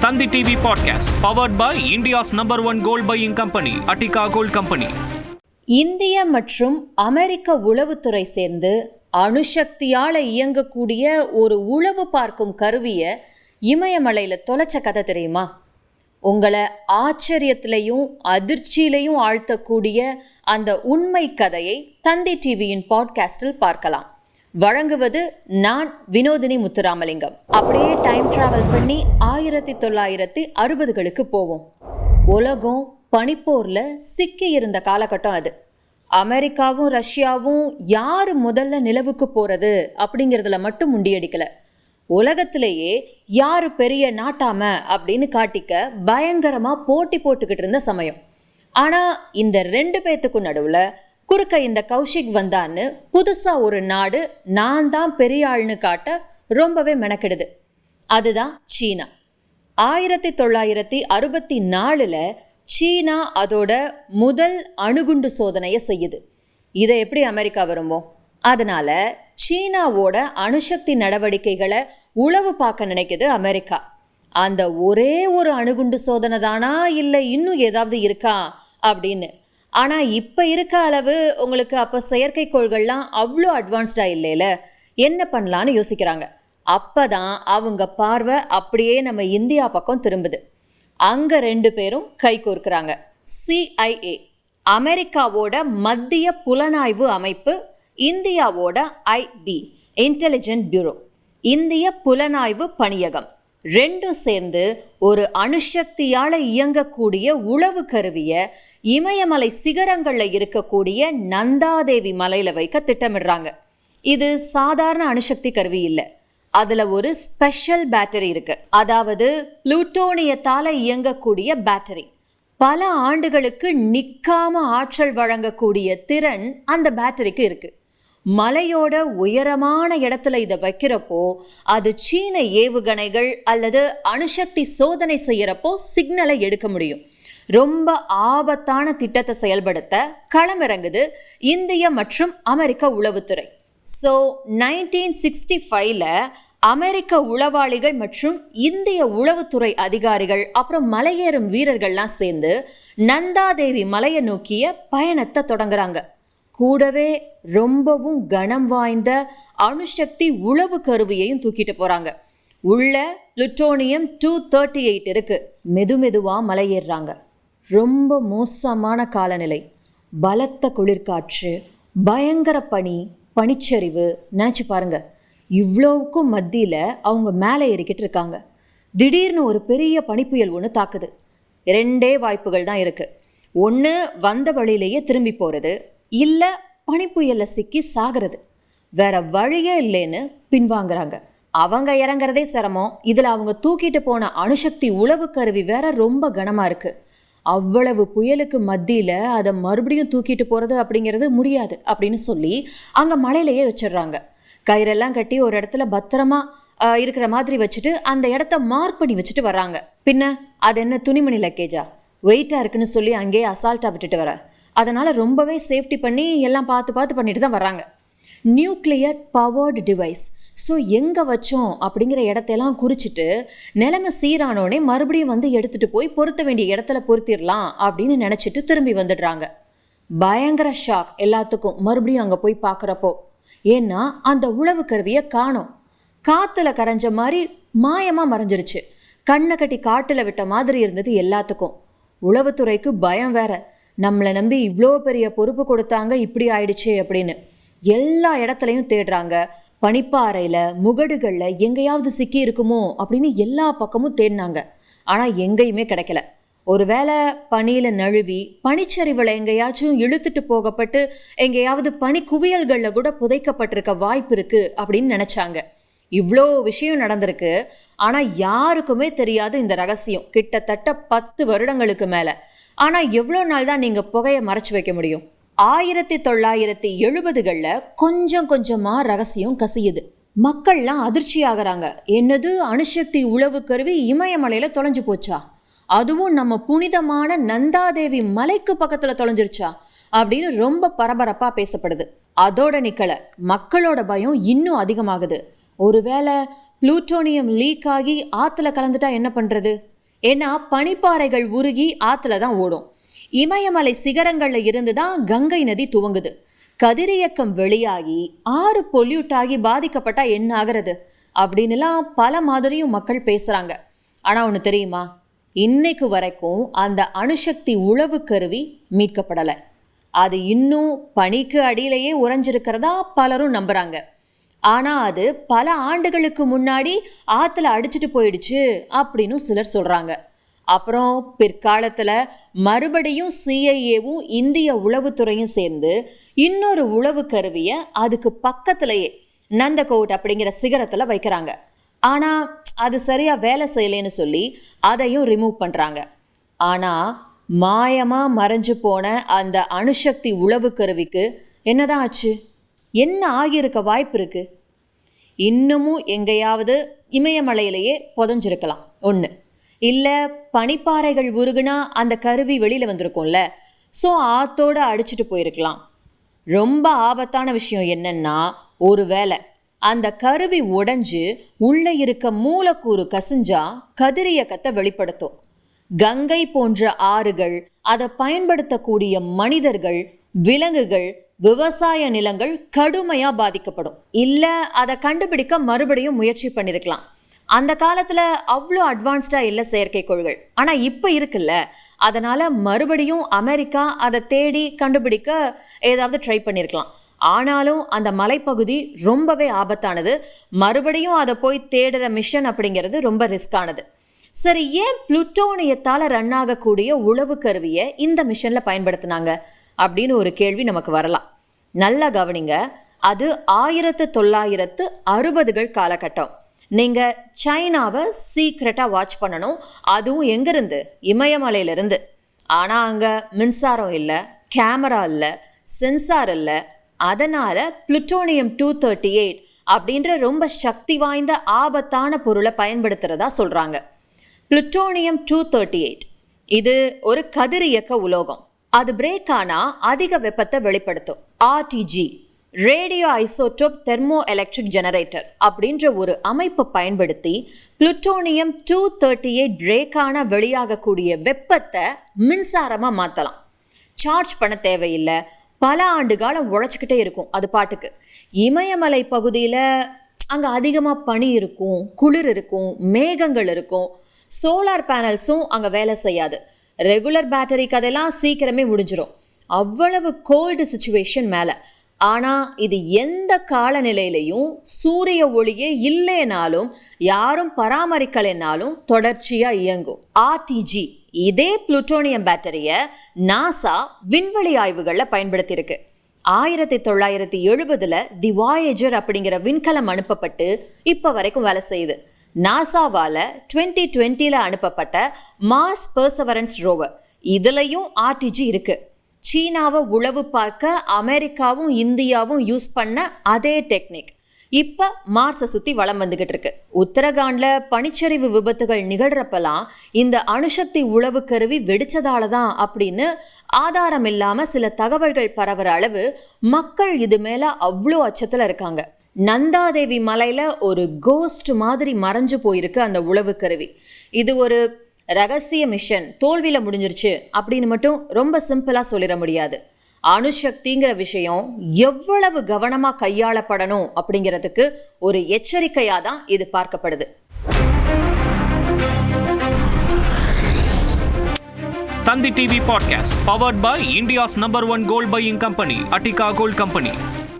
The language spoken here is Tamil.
Thanthi TV podcast powered by India's number 1 gold buying company Attica gold company. இந்திய மற்றும் அமெரிக்க உளவுத்துறை சேர்ந்து அணுசக்தியால இயங்கக்கூடிய ஒரு உளவு பார்க்கும் கருவியை இமயமலையில் தொலைச்ச கதை தெரியுமா? உங்களை ஆச்சரியத்திலையும் அதிர்ச்சியிலையும் ஆழ்த்தக்கூடிய அந்த உண்மை கதையை தந்தி டிவியின் பாட்காஸ்டில் பார்க்கலாம். வழங்குவது நான் வினோதினி முத்துராமலிங்கம். அப்படியே டைம் டிராவல் பண்ணி 1960களுக்கு போவோம். உலகம் பனிப்போர்ல சிக்கி இருந்த காலகட்டம் அது. அமெரிக்காவும் ரஷ்யாவும் யார் முதல்ல நிலவுக்கு போறது அப்படிங்கிறதுல மட்டும் முண்டியடிக்கல, உலகத்திலேயே யாரு பெரிய நாட்டாம அப்படின்னு காட்டிக்க பயங்கரமா போட்டி போட்டுக்கிட்டு இருந்த சமயம். ஆனா இந்த 2 பேத்துக்கும் நடுவுல குறுக்க இந்த கௌஷிக் வந்தான்னு புதுசா ஒரு நாடு நான் தான் பெரிய ஆள்னு காட்ட ரொம்பவே மெனக்கெடுது. அதுதான் சீனா. 1964 சீனா அதோட முதல் அணுகுண்டு சோதனையை செய்யுது. இதை எப்படி அமெரிக்கா விரும்பும்? அதனால சீனாவோட அணுசக்தி நடவடிக்கைகளை உளவு பார்க்க நினைக்குது அமெரிக்கா. அந்த ஒரே ஒரு அணுகுண்டு சோதனை தானா இல்லை இன்னும் ஏதாவது இருக்கா அப்படின்னு. ஆனால் இப்போ இருக்க அளவு உங்களுக்கு அப்போ செயற்கைக்கோள்கள்லாம் அவ்வளோ அட்வான்ஸ்டாக இல்லைல, என்ன பண்ணலான்னு யோசிக்கிறாங்க. அப்போ தான் அவங்க பார்வை அப்படியே நம்ம இந்தியா பக்கம் திரும்புது. அங்கே 2 பேரும் கை கோர்க்குறாங்க. CIA அமெரிக்காவோட மத்திய புலனாய்வு அமைப்பு, இந்தியாவோட IB இன்டெலிஜென்ட் பியூரோ இந்திய புலனாய்வு பணியகம், 2 சேர்ந்து ஒரு அணுசக்தியால் இயங்கக்கூடிய உளவு கருவியை இமயமலை சிகரங்களில் இருக்கக்கூடிய நந்தாதேவி மலையில் வைக்க திட்டமிடுறாங்க. இது சாதாரண அணுசக்தி கருவி இல்லை, அதில் ஒரு ஸ்பெஷல் பேட்டரி இருக்கு. அதாவது புளூட்டோனியத்தால் இயங்கக்கூடிய பேட்டரி. பல ஆண்டுகளுக்கு நிற்காம ஆற்றல் வழங்கக்கூடிய திறன் அந்த பேட்டரிக்கு இருக்கு. மலையோட உயரமான இடத்துல இதை வைக்கிறப்போ அது சீன ஏவுகணைகள் அல்லது அணுசக்தி சோதனை செய்யறப்போ சிக்னலை எடுக்க முடியும். ரொம்ப ஆபத்தான திட்டத்தை செயல்படுத்த களமிறங்குது இந்திய மற்றும் அமெரிக்க உளவுத்துறை. ஸோ 1965 அமெரிக்க உளவாளிகள் மற்றும் இந்திய உளவுத்துறை அதிகாரிகள் அப்புறம் மலையேறும் வீரர்கள்லாம் சேர்ந்து நந்தாதேவி மலையை நோக்கிய பயணத்தை தொடங்குறாங்க. கூடவே ரொம்பவும் கனம் வாய்ந்த அணுசக்தி உளவு கருவியையும் தூக்கிட்டு போறாங்க. உள்ள புளுட்டோனியம் 238 இருக்கு. மெதுவா மலையேறாங்க. ரொம்ப மோசமான காலநிலை, பலத்த குளிர்காற்று, பயங்கர பனிச்சரிவு. நினச்சி பாருங்க, இவ்வளவுக்கும் மத்தியில் அவங்க மேலே ஏறிக்கிட்டு இருக்காங்க. திடீர்னு ஒரு பெரிய பனிப்புயல் ஒன்று தாக்குது. 2 வாய்ப்புகள் தான் இருக்குது. ஒன்று வந்த வழியிலேயே திரும்பி போகிறது, இல்லை பனிப்புயலில் சிக்கி சாகிறது. வேற வழியே இல்லைன்னு பின்வாங்குறாங்க. அவங்க இறங்குறதே சிரமம், இதில் அவங்க தூக்கிட்டு போன அணுசக்தி உளவு கருவி வேற ரொம்ப கனமாக இருக்குது. அவ்வளவு புயலுக்கு மத்தியில் அதை மறுபடியும் தூக்கிட்டு போகிறது அப்படிங்கிறது முடியாது அப்படின்னு சொல்லி அங்கே மலையிலேயே வச்சிடுறாங்க. கயிறெல்லாம் கட்டி ஒரு இடத்துல பத்திரமா இருக்கிற மாதிரி வச்சுட்டு அந்த இடத்த மார்க் பண்ணி வச்சுட்டு வர்றாங்க. பின்ன அது என்ன துணிமணி லக்கேஜா? வெயிட்டாக இருக்குன்னு சொல்லி அங்கேயே அசால்ட்டாக விட்டுட்டு வர. அதனால் ரொம்பவே சேஃப்டி பண்ணி எல்லாம் பார்த்து பண்ணிட்டு தான் வர்றாங்க. Nuclear powered device. ஸோ எங்கே வச்சோம் அப்படிங்கிற இடத்தையெல்லாம் குறிச்சிட்டு நிலைமை சீரானோடனே மறுபடியும் வந்து எடுத்துகிட்டு போய் பொருத்த வேண்டிய இடத்துல பொருத்திடலாம் அப்படின்னு நினச்சிட்டு திரும்பி வந்துடுறாங்க. பயங்கர ஷாக் எல்லாத்துக்கும் மறுபடியும் அங்கே போய் பார்க்குறப்போ. ஏன்னா அந்த உளவு கருவியை காணோம். காற்றுல கரைஞ்ச மாதிரி மாயமாக மறைஞ்சிருச்சு. கண்ணை கட்டி காட்டில் விட்ட மாதிரி இருந்தது எல்லாத்துக்கும். உளவுத்துறைக்கு பயம் வேற. நம்மளை நம்பி இவ்வளோ பெரிய பொறுப்பு கொடுத்தாங்க, இப்படி ஆயிடுச்சு அப்படின்னு எல்லா இடத்துலையும் தேடுறாங்க. பனிப்பாறையில், முகடுகளில் எங்கேயாவது சிக்கி இருக்குமோ அப்படின்னு எல்லா பக்கமும் தேடினாங்க. ஆனால் எங்கேயுமே கிடைக்கல. ஒருவேளை பனியில் நழுவி பனிச்சரிவில் எங்கேயாச்சும் இழுத்துட்டு போகப்பட்டு எங்கேயாவது பனி குவியல்களில் கூட புதைக்கப்பட்டிருக்க வாய்ப்பு இருக்குது அப்படின்னு நினச்சாங்க. இவ்வளோ விஷயம் நடந்திருக்கு, ஆனால் யாருக்குமே தெரியாது இந்த ரகசியம். கிட்டத்தட்ட 10 வருடங்களுக்கு மேலே. ஆனால் எவ்வளோ நாள் தான் நீங்கள் புகையை மறைச்சி வைக்க முடியும்? 1970களில் கொஞ்சமாக ரகசியம் கசியுது. மக்கள்லாம் அதிர்ச்சி ஆகிறாங்க. என்னது, அணுசக்தி உளவு கருவி இமயமலையில் தொலைஞ்சு போச்சா? அதுவும் நம்ம புனிதமான நந்தாதேவி மலைக்கு பக்கத்தில் தொலைஞ்சிருச்சா அப்படின்னு ரொம்ப பரபரப்பாக பேசப்படுது. அதோட நிக்கல, மக்களோட பயம் இன்னும் அதிகமாகுது. ஒருவேளை புளூட்டோனியம் லீக் ஆகி ஆற்றுல கலந்துட்டா என்ன பண்ணுறது? ஏன்னா பனிப்பாறைகள் உருகி ஆத்துல தான் ஓடும். இமயமலை சிகரங்கள்ல இருந்து தான் கங்கை நதி துவங்குது. கதிரியக்கம் வெளியாகி 6 பொல்யூட் ஆகி பாதிக்கப்பட்டா என்ன ஆகிறது அப்படின்னுலாம் பல மாதிரியும் மக்கள் பேசுறாங்க. ஆனா ஒன்று தெரியுமா, இன்னைக்கு வரைக்கும் அந்த அணுசக்தி உளவு கருவி மீட்கப்படலை. அது இன்னும் பனிக்கு அடியிலேயே உறைஞ்சிருக்கிறதா பலரும் நம்புறாங்க. ஆனா அது பல ஆண்டுகளுக்கு முன்னாடி ஆத்துல அடிச்சுட்டு போயிடுச்சு அப்படின்னு சிலர் சொல்றாங்க. அப்புறம் பிற்காலத்துல மறுபடியும் சிஐஏவும் இந்திய உளவுத்துறையும் சேர்ந்து இன்னொரு உளவு கருவியை அதுக்கு பக்கத்திலேயே நந்தகோட் அப்படிங்கிற சிகரத்துல வைக்கிறாங்க. ஆனா அது சரியா வேலை செய்யலைன்னு சொல்லி அதையும் ரிமூவ் பண்றாங்க. ஆனா மாயமா மறைஞ்சு போன அந்த அணுசக்தி உளவு கருவிக்கு என்னதான் ஆச்சு? என்ன ஆகியிருக்க வாய்ப்பு இருக்கு? இன்னமும் எங்கேயாவது இமயமலையிலேயே புதஞ்சிருக்கலாம் ஒன்று, இல்லை பனிப்பாறைகள் உருகுனா அந்த கருவி வெளியில் வந்திருக்கும்ல, ஸோ ஆத்தோடு அடிச்சுட்டு போயிருக்கலாம். ரொம்ப ஆபத்தான விஷயம் என்னன்னா, ஒருவேளை அந்த கருவி உடைஞ்சு உள்ளே இருக்க மூலக்கூறு கசிஞ்சா கதிரியக்கத்தை வெளிப்படுத்தும். கங்கை போன்ற ஆறுகள், அதை பயன்படுத்தக்கூடிய மனிதர்கள், விலங்குகள், விவசாய நிலங்கள் கடுமையாக பாதிக்கப்படும். இல்லை அதை கண்டுபிடிக்க மறுபடியும் முயற்சி பண்ணியிருக்கலாம். அந்த காலத்தில் அவ்வளோ அட்வான்ஸ்டாக இல்லை செயற்கைக்கோள்கள், ஆனால் இப்போ இருக்குல்ல, அதனால் மறுபடியும் அமெரிக்கா அதை தேடி கண்டுபிடிக்க ஏதாவது ட்ரை பண்ணியிருக்கலாம். ஆனாலும் அந்த மலைப்பகுதி ரொம்பவே ஆபத்தானது. மறுபடியும் அதை போய் தேடுற மிஷன் அப்படிங்கிறது ரொம்ப ரிஸ்கானது. சரி, ஏன் புளுட்டோனியத்தால் ரன் ஆகக்கூடிய உளவு கருவியை இந்த மிஷனில் பயன்படுத்தினாங்க அப்படின்னு ஒரு கேள்வி நமக்கு வரலாம். நல்லா கவனிங்க, அது 1960கள் காலகட்டம். நீங்கள் சைனாவை சீக்ரெட்டாக வாட்ச் பண்ணணும். அதுவும் எங்கேருந்து? இமயமலையிலிருந்து. ஆனால் அங்கே மின்சாரம் இல்லை, கேமரா இல்லை, சென்சார் இல்லை. அதனால் புளுட்டோனியம் 238 அப்படின்ற ரொம்ப சக்தி வாய்ந்த ஆபத்தான பொருளை பயன்படுத்துகிறதா சொல்கிறாங்க. புளுட்டோனியம் 238 இது ஒரு கதிரியக்க உலோகம். அது பிரேக் ஆனால் அதிக வெப்பத்தை வெளிப்படுத்தும். RTG, radio isotope thermo electric generator அப்படின்ற ஒரு அமைப்பை பயன்படுத்தி புளுட்டோனியம் 238 பிரேக்கான வெளியாகக்கூடிய வெப்பத்தை மின்சாரமாக மாற்றலாம். சார்ஜ் பண்ண தேவையில்லை, பல ஆண்டு காலம் உழைச்சிக்கிட்டே இருக்கும் அது பாட்டுக்கு. இமயமலை பகுதியில் அங்கே அதிகமாக பனி இருக்கும், குளிர் இருக்கும், மேகங்கள் இருக்கும். சோலார் பேனல்ஸும் அங்கே வேலை செய்யாது. ரெகுலர் பேட்டரி கதையெல்லாம் சீக்கிரமே முடிஞ்சிடும். அவ்வளவு கோல்டு சிச்சுவேஷன் மேலே. ஆனால் இது எந்த காலநிலையிலையும் சூரிய ஒளியே இல்லைனாலும் யாரும் பராமரிக்கலைனாலும் தொடர்ச்சியாக இயங்கும். ஆர்டிஜி இதே புளுட்டோனியம் பேட்டரியை நாசா விண்வெளி ஆய்வுகளில் பயன்படுத்தியிருக்கு. 1970 தி வாயேஜர் அப்படிங்கிற விண்கலம் அனுப்பப்பட்டு இப்போ வரைக்கும் வேலை செய்யுது. நாசாவால் 2020 அனுப்பப்பட்ட மார்ஸ் பெர்சவரன்ஸ் ரோவர், இதுலையும் ஆர்டிஜி இருக்கு. சீனாவை உளவு பார்க்க அமெரிக்காவும் இந்தியாவும் யூஸ் பண்ண அதே டெக்னிக் இப்போ மார்ஸை சுற்றி வலம் வந்துகிட்டு இருக்கு. உத்தரகாண்டில் பனிச்சரிவு விபத்துகள் நிகழ்றப்பெல்லாம் இந்த அணுசக்தி உளவு கருவி வெடிச்சதால தான் அப்படின்னு ஆதாரம் இல்லாமல் சில தகவல்கள் பரவுற அளவு மக்கள் இது மேலே அவ்வளோ அச்சத்தில் இருக்காங்க. நந்தாதேவி மலையில் ஒரு கோஸ்ட் மாதிரி மறைஞ்சு போயிருக்கு அந்த உளவு கருவி. இது ஒரு ரகசிய மிஷன், தோல்வியில் முடிஞ்சிருச்சு அப்படின்னு மட்டும் ரொம்ப சிம்பிளாக சொல்லிட முடியாது. அணுசக்திங்கிற விஷயம் எவ்வளவு கவனமாக கையாளப்படணும் அப்படிங்கிறதுக்கு ஒரு எச்சரிக்கையாக தான் இது பார்க்கப்படுது. Thanthi TV podcast powered by India's number 1 gold buying company, Attica Gold Company.